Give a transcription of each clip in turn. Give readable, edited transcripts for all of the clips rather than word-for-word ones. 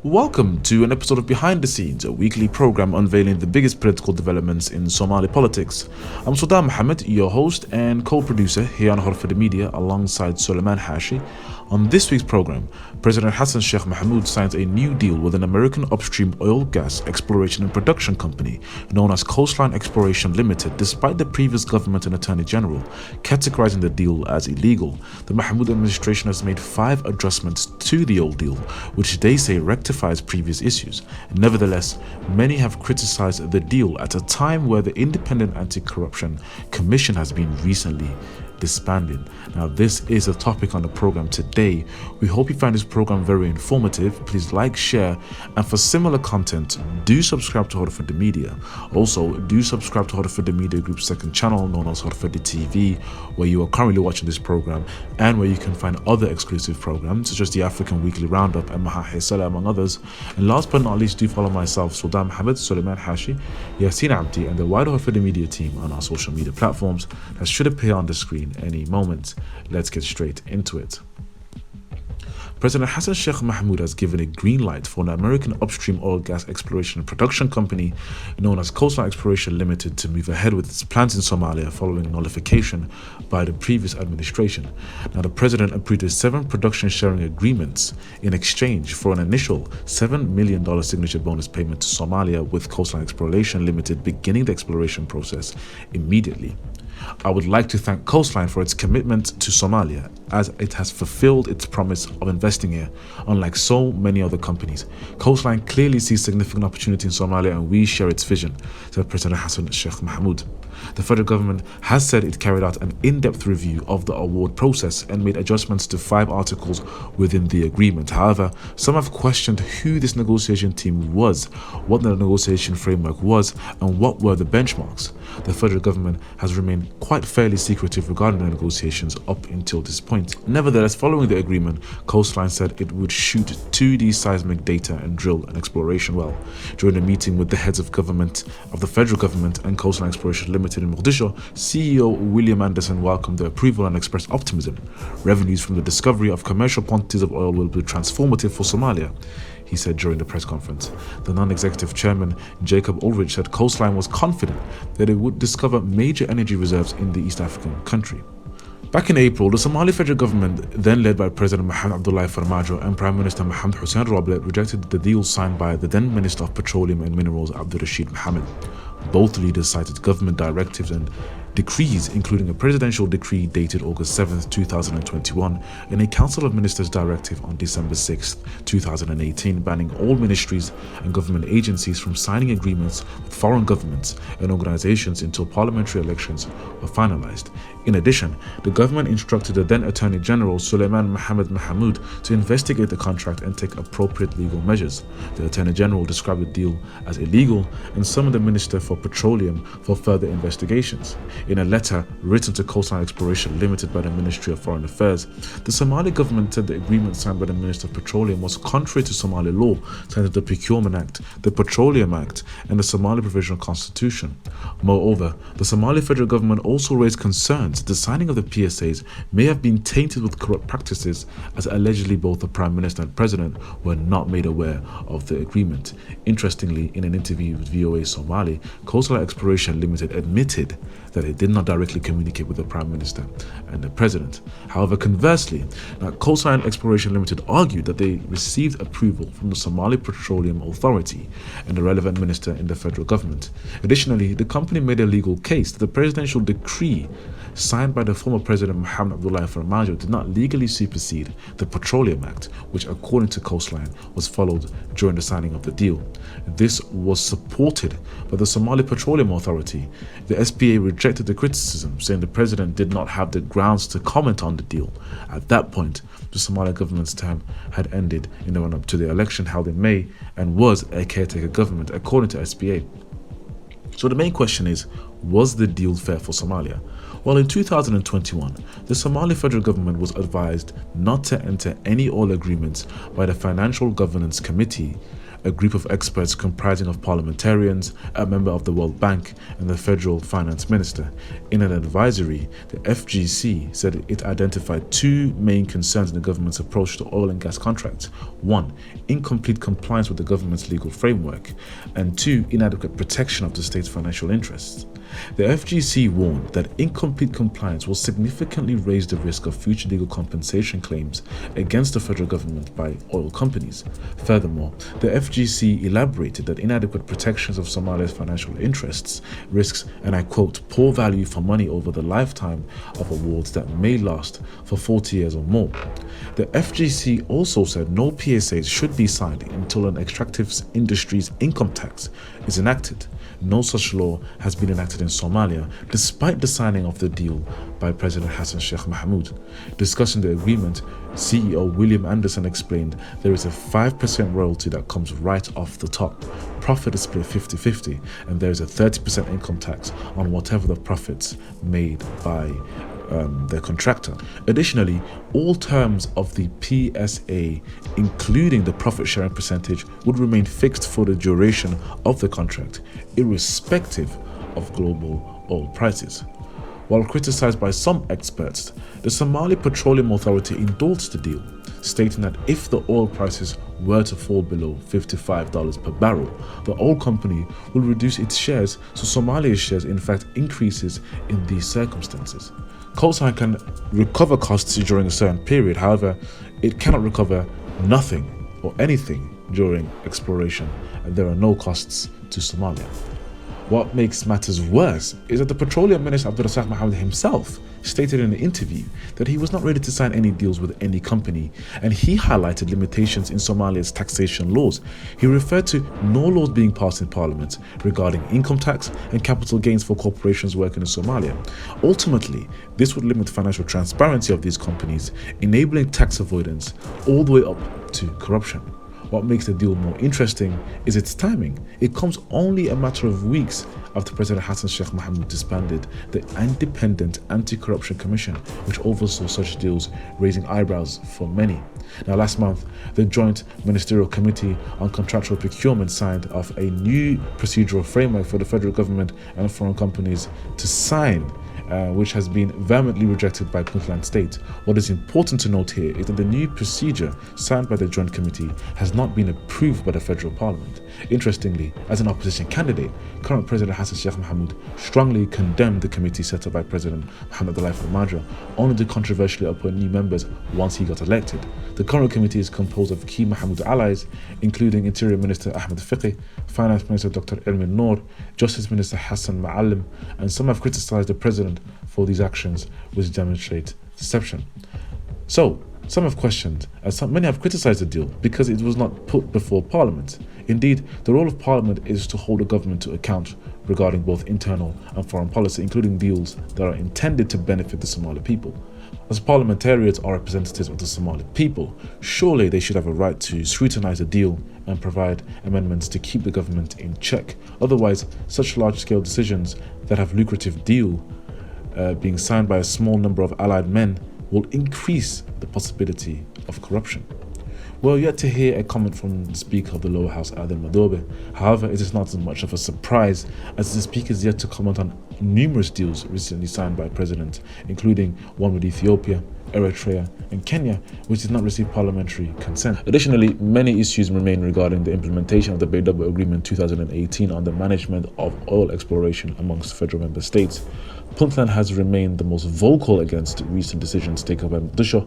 Welcome to an episode of Behind the Scenes, a weekly program unveiling the biggest political developments in Somali politics. I'm Sultan Mohammed, your host and co-producer here on HORUFADHI Media alongside Suleiman Hashi. On this week's program, President Hassan Sheikh Mohamud signs a new deal with an American upstream oil, gas, exploration and production company known as Coastline Exploration Limited, despite the previous government and Attorney General categorizing the deal as illegal. The Mohamud administration has made 5 adjustments to the old deal, which they say rectifies previous issues. Nevertheless, many have criticized the deal at a time where the Independent Anti-Corruption Commission has been recently disbanded. Now, this is a topic on the program today. We hope you find this program very informative. Please like, share, and for similar content, do subscribe to HORUFADHI Media. Also, do subscribe to HORUFADHI Media Group's second channel known as HORUFADHI TV, where you are currently watching this program and where you can find other exclusive programs such as the African Weekly Roundup and Mahahi Salah, among others. And last but not least, do follow myself, Sultan Mohammed, Suleiman Hashi, Yasin Abdi, and the wider HORUFADHI Media team on our social media platforms that should appear on the screen any moment. Let's get straight into it. President Hassan Sheikh Mohamud has given a green light for an American upstream oil, gas exploration and production company known as Coastline Exploration Limited to move ahead with its plans in Somalia following nullification by the previous administration. Now, the president approved 7 production sharing agreements in exchange for an initial $7 million signature bonus payment to Somalia, with Coastline Exploration Limited beginning the exploration process immediately. I would like to thank Coastline for its commitment to Somalia, as it has fulfilled its promise of investing here, unlike so many other companies. Coastline clearly sees significant opportunity in Somalia and we share its vision, said President Hassan Sheikh Mohamud. The federal government has said it carried out an in-depth review of the award process and made adjustments to 5 articles within the agreement. However, some have questioned who this negotiation team was, what the negotiation framework was, and what were the benchmarks. The federal government has remained quite fairly secretive regarding the negotiations up until this point. Nevertheless, following the agreement, Coastline said it would shoot 2D seismic data and drill an exploration well. During a meeting with the heads of government of the federal government and Coastline Exploration Limited in Mogadishu, CEO William Anderson welcomed the approval and expressed optimism. Revenues from the discovery of commercial quantities of oil will be transformative for Somalia, he said during the press conference. The non-executive chairman, Jacob Ulrich, said Coastline was confident that it would discover major energy reserves in the East African country. Back in April, the Somali federal government, then led by President Mohamed Abdullahi Farmajo and Prime Minister Mohamed Hussein Roble, rejected the deal signed by the then Minister of Petroleum and Minerals Abdul Rashid Mohammed. Both leaders cited government directives and decrees, including a presidential decree dated August 7, 2021, and a Council of Ministers directive on December 6, 2018, banning all ministries and government agencies from signing agreements with foreign governments and organizations until parliamentary elections were finalized. In addition, the government instructed the then Attorney General Suleiman Mohammed Mohamud to investigate the contract and take appropriate legal measures. The Attorney General described the deal as illegal and summoned the Minister for Petroleum for further investigations. In a letter written to Coastline Exploration Limited by the Ministry of Foreign Affairs, the Somali government said the agreement signed by the Minister of Petroleum was contrary to Somali law, such as the Procurement Act, the Petroleum Act, and the Somali Provisional Constitution. Moreover, the Somali federal government also raised concerns the signing of the PSAs may have been tainted with corrupt practices, as allegedly both the Prime Minister and President were not made aware of the agreement. Interestingly, in an interview with VOA Somali, Coastline Exploration Limited admitted that it did not directly communicate with the Prime Minister and the President. However, conversely, Coastline Exploration Limited argued that they received approval from the Somali Petroleum Authority and the relevant minister in the federal government. Additionally, the company made a legal case that the presidential decree signed by the former President Mohamed Abdullahi Farmajo did not legally supersede the Petroleum Act, which, according to Coastline, was followed during the signing of the deal. This was supported by the Somali Petroleum Authority. The SPA rejected the criticism, saying the president did not have the grounds to comment on the deal. At that point, the Somali government's term had ended in the run-up to the election held in May and was a caretaker government, according to SPA. So the main question is, was the deal fair for Somalia? Well, in 2021, the Somali federal government was advised not to enter any oil agreements by the Financial Governance Committee a group of experts comprising of parliamentarians, a member of the World Bank, and the federal finance minister. In an advisory, the FGC said it identified two main concerns in the government's approach to oil and gas contracts. One, incomplete compliance with the government's legal framework, and two, inadequate protection of the state's financial interests. The FGC warned that incomplete compliance will significantly raise the risk of future legal compensation claims against the federal government by oil companies. Furthermore, the FGC elaborated that inadequate protections of Somalia's financial interests risks, and I quote, poor value for money over the lifetime of awards that may last for 40 years or more. The FGC also said no PSAs should be signed until an extractive industry's income tax is enacted. No such law has been enacted in Somalia, despite the signing of the deal by President Hassan Sheikh Mohamud. Discussing the agreement, CEO William Anderson explained there is a 5% royalty that comes right off the top. Profit is split 50-50, and there is a 30% income tax on whatever the profits made by the contractor. Additionally, all terms of the PSA, including the profit sharing percentage, would remain fixed for the duration of the contract, irrespective of global oil prices. While criticized by some experts, the Somali Petroleum Authority endorsed the deal, stating that if the oil prices were to fall below $55 per barrel, the oil company will reduce its shares, so Somalia's shares in fact increases in these circumstances. Coastline can recover costs during a certain period, however, it cannot recover nothing or anything during exploration, and there are no costs to Somalia. What makes matters worse is that the Petroleum Minister Abdurrazak Mohammed himself stated in an interview that he was not ready to sign any deals with any company, and he highlighted limitations in Somalia's taxation laws. He referred to no laws being passed in parliament regarding income tax and capital gains for corporations working in Somalia. Ultimately, this would limit financial transparency of these companies, enabling tax avoidance all the way up to corruption. What makes the deal more interesting is its timing. It comes only a matter of weeks after President Hassan Sheikh Mohamud disbanded the Independent Anti-Corruption Commission, which oversaw such deals, raising eyebrows for many. Now, last month, the Joint Ministerial Committee on Contractual Procurement signed off a new procedural framework for the federal government and foreign companies to sign, which has been vehemently rejected by Puntland State. What is important to note here is that the new procedure signed by the Joint Committee has not been approved by the federal parliament. Interestingly, as an opposition candidate, current President Hassan Sheikh Mohamud strongly condemned the committee set up by President Mohamed Abdullahi Farmajo, only to controversially appoint new members once he got elected. The current committee is composed of key Mohamud allies, including Interior Minister Ahmed Fiqi, Finance Minister Dr. Ilmi Noor, Justice Minister Hassan Ma'alim, and some have criticized the president for these actions, which demonstrate deception. So, some have questioned, and many have criticized the deal because it was not put before Parliament. Indeed, the role of Parliament is to hold the government to account regarding both internal and foreign policy, including deals that are intended to benefit the Somali people. As parliamentarians are representatives of the Somali people, surely they should have a right to scrutinize the deal and provide amendments to keep the government in check. Otherwise, such large-scale decisions that have lucrative deal being signed by a small number of allied men will increase the possibility of corruption. We're yet to hear a comment from the Speaker of the Lower House, Adel Madobe. However, it is not as much of a surprise as the Speaker is yet to comment on numerous deals recently signed by President, including one with Ethiopia, Eritrea, and Kenya, which did not receive parliamentary consent. Additionally, many issues remain regarding the implementation of the Bay Double Agreement 2018 on the management of oil exploration amongst federal member states. Puntland has remained the most vocal against recent decisions taken by Mogadishu.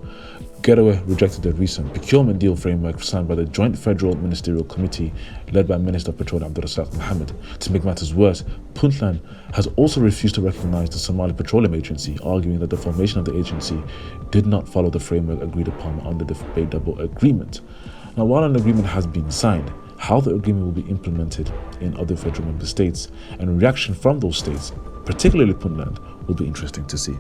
Getaway rejected the recent procurement deal framework signed by the Joint Federal Ministerial Committee led by Minister of Petroleum Abdurrazak Mohammed. To make matters worse, Puntland has also refused to recognize the Somali Petroleum Agency, arguing that the formation of the agency did not follow the framework agreed upon under the Bay Double Agreement. Now, while an agreement has been signed, how the agreement will be implemented in other federal member states and reaction from those states, particularly Puntland, will be interesting to see.